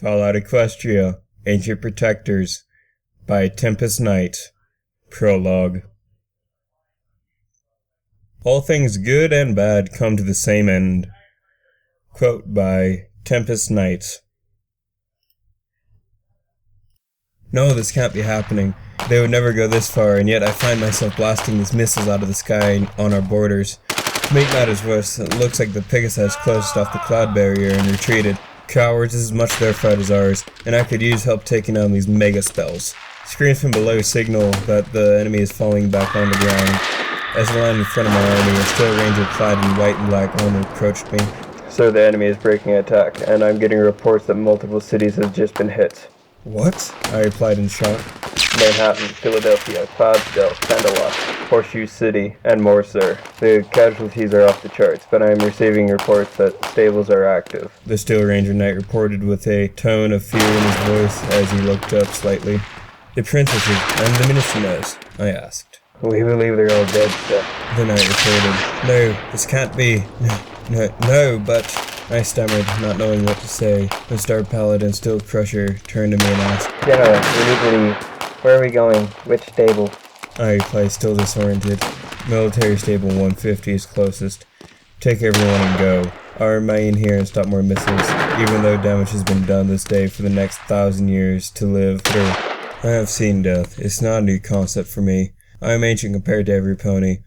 Fallout Equestria, Ancient Protectors, by Tempest Knight. Prologue. All things good and bad come to the same end. Quote by Tempest Knight. No, this can't be happening. They would never go this far, and yet I find myself blasting these missiles out of the sky on our borders. To make matters worse, it looks like the Pegasus closed off the cloud barrier and retreated. Cowards, this is much their fight as ours, and I could use help taking on these mega spells. Screens from below signal that the enemy is falling back on the ground. As I land in front of my army, a steel ranger clad in white and black armor approached me. Sir, the enemy is breaking attack, and I'm getting reports that multiple cities have just been hit. What? I replied in shock. Manhattan, Philadelphia, Cloudsdale, Sandalwood, Horseshoe City, and more, sir. The casualties are off the charts, but I am receiving reports that stables are active. The Steel Ranger Knight reported with a tone of fear in his voice as he looked up slightly. The princesses and the ministers, I asked. We believe they're all dead, sir. The knight retorted. No, this can't be. No, but... I stammered, not knowing what to say. The Star Paladin Steel Crusher turned to me and asked, General, we need to leave. Where are we going? Which stable? I replied, still disoriented. Military Stable 150 is closest. Take everyone and go. I'll remain here and stop more missiles, even though damage has been done this day for the next 1,000 years to live through. I have seen death. It's not a new concept for me. I am ancient compared to every pony.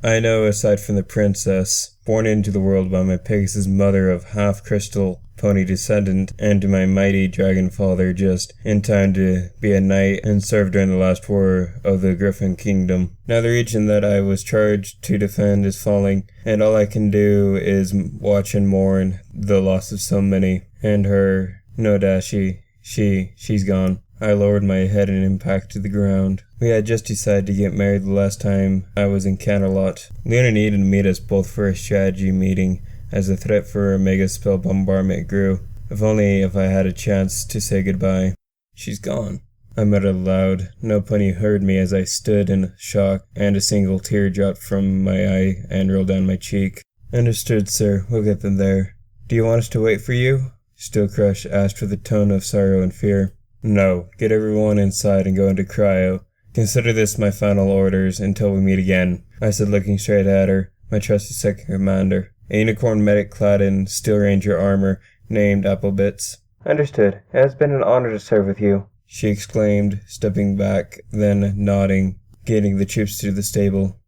I know, aside from the princess, born into the world by my Pegasus mother of half-crystal pony descendant, and to my mighty dragon father just in time to be a knight and serve during the last war of the Griffin Kingdom. Now the region that I was charged to defend is falling, and all I can do is watch and mourn the loss of so many. And her, no dashi, she's gone. I lowered my head and impacted the ground. We had just decided to get married the last time I was in Canterlot. Luna needed to meet us both for a strategy meeting, as the threat for a mega spell bombardment grew. If I had a chance to say goodbye. She's gone. I muttered aloud. No pony heard me as I stood in shock, and a single tear dropped from my eye and rolled down my cheek. Understood, sir. We'll get them there. Do you want us to wait for you? Steel Crush asked with a tone of sorrow and fear. No, get everyone inside and go into cryo. Consider this my final orders until we meet again, I said, looking straight at her, my trusty second commander, a unicorn medic clad in Steel Ranger armor named Applebits. Understood. It has been an honor to serve with you, she exclaimed, stepping back, then nodding, getting the troops to the stable.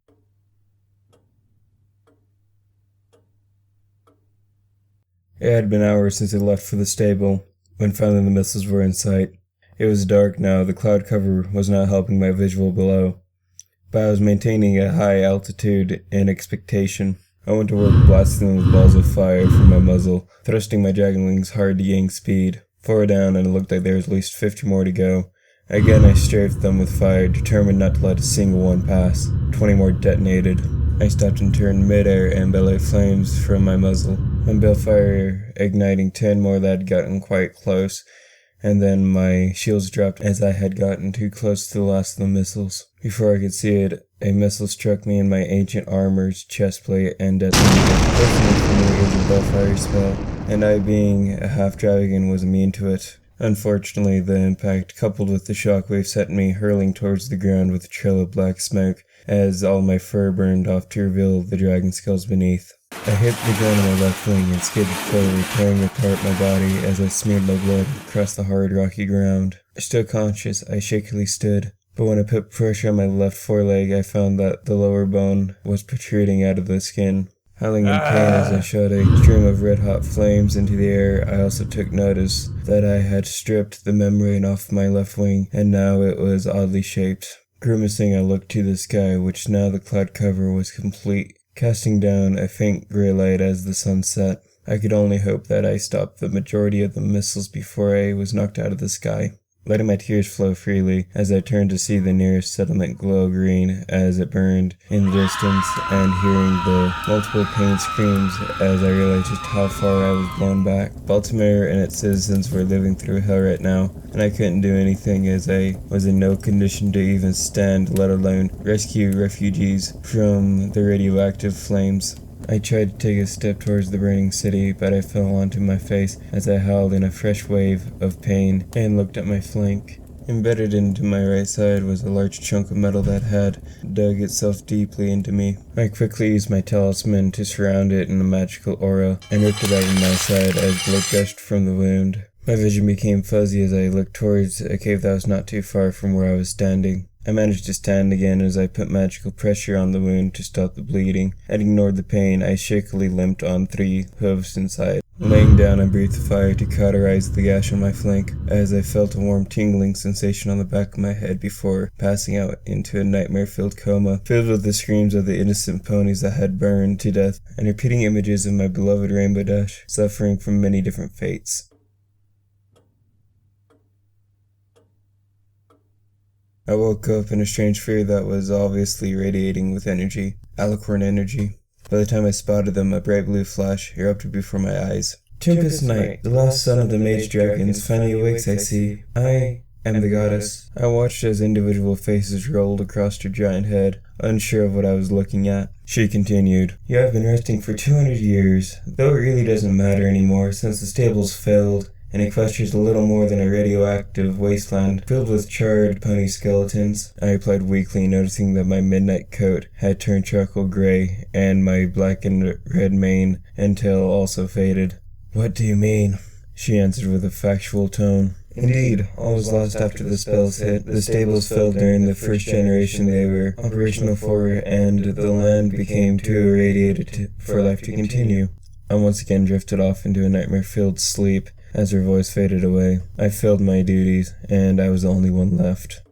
It had been hours since I left for the stable, when finally the missiles were in sight. It was dark now, the cloud cover was not helping my visual below, but I was maintaining a high altitude in expectation. I went to work blasting them with balls of fire from my muzzle, thrusting my dragon wings hard to gain speed. 4 down, and it looked like there was at least 50 more to go. Again I strafed them with fire, determined not to let a single one pass. 20 more detonated. I stopped and turned midair and bellowed flames from my muzzle. And balefire igniting 10 more that had gotten quite close, and then my shields dropped as I had gotten too close to the last of the missiles. Before I could see it, a missile struck me in my ancient armor's chestplate and detonated. Fortunately for me, it was a balefire spell, and I, being a half-dragon, was immune to it. Unfortunately, the impact, coupled with the shockwave, sent me hurling towards the ground with a trail of black smoke, as all my fur burned off to reveal the dragon skulls beneath. I hit the ground on my left wing and skidded forward, tearing apart my body as I smeared my blood across the hard, rocky ground. Still conscious, I shakily stood, but when I put pressure on my left foreleg, I found that the lower bone was protruding out of the skin. Howling in pain as I shot a stream of red-hot flames into the air, I also took notice that I had stripped the membrane off my left wing, and now it was oddly shaped. Grimacing, I looked to the sky, which now the cloud cover was complete, casting down a faint grey light as the sun set. I could only hope that I stopped the majority of the missiles before I was knocked out of the sky. Letting my tears flow freely as I turned to see the nearest settlement glow green as it burned in the distance, and hearing the multiple pain screams as I realized just how far I was blown back. Baltimore and its citizens were living through hell right now, and I couldn't do anything as I was in no condition to even stand, let alone rescue refugees from the radioactive flames. I tried to take a step towards the burning city, but I fell onto my face as I howled in a fresh wave of pain and looked at my flank. Embedded into my right side was a large chunk of metal that had dug itself deeply into me. I quickly used my talisman to surround it in a magical aura and ripped it out of my side as blood gushed from the wound. My vision became fuzzy as I looked towards a cave that was not too far from where I was standing. I managed to stand again as I put magical pressure on the wound to stop the bleeding. I ignored the pain. I shakily limped on 3 hooves inside. Laying down, I breathed fire to cauterize the gash on my flank, as I felt a warm tingling sensation on the back of my head before passing out into a nightmare-filled coma, filled with the screams of the innocent ponies that had burned to death, and repeating images of my beloved Rainbow Dash, suffering from many different fates. I woke up in a strange fear that was obviously radiating with energy, alicorn energy. By the time I spotted them, a bright blue flash erupted before my eyes. Tempest Knight, the last son of the Mage Dragons, finally awakes, I see. I am the goddess. I watched as individual faces rolled across her giant head, unsure of what I was looking at. She continued, "You have been resting for 200 years, though it really doesn't matter anymore since the stables failed, and Equestria is a little more than a radioactive wasteland filled with charred pony skeletons." I replied weakly, noticing that my midnight coat had turned charcoal gray, and my black and red mane and tail also faded. "What do you mean?" she answered with a factual tone. "Indeed, all was lost after the spells hit. The stables fell during the first generation they were operational for, and the land became too irradiated for life to continue." I once again drifted off into a nightmare-filled sleep. As her voice faded away, I failed my duties, and I was the only one left.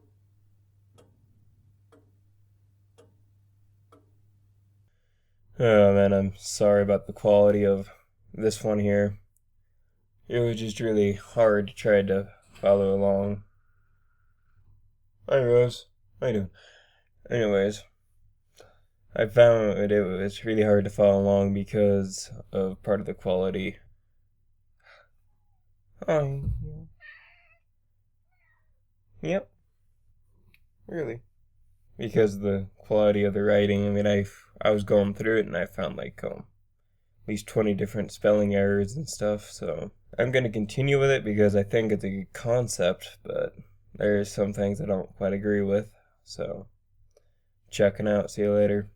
Oh man, I'm sorry about the quality of this one here. It was just really hard to try to follow along. Hi Rose, how you doing? Anyways, I found it was really hard to follow along because of part of the quality. Oh, yep, really. Because the quality of the writing, I mean, I was going through it and I found like at least 20 different spelling errors and stuff, so I'm going to continue with it because I think it's a good concept, but there's some things I don't quite agree with, so checking out, see you later.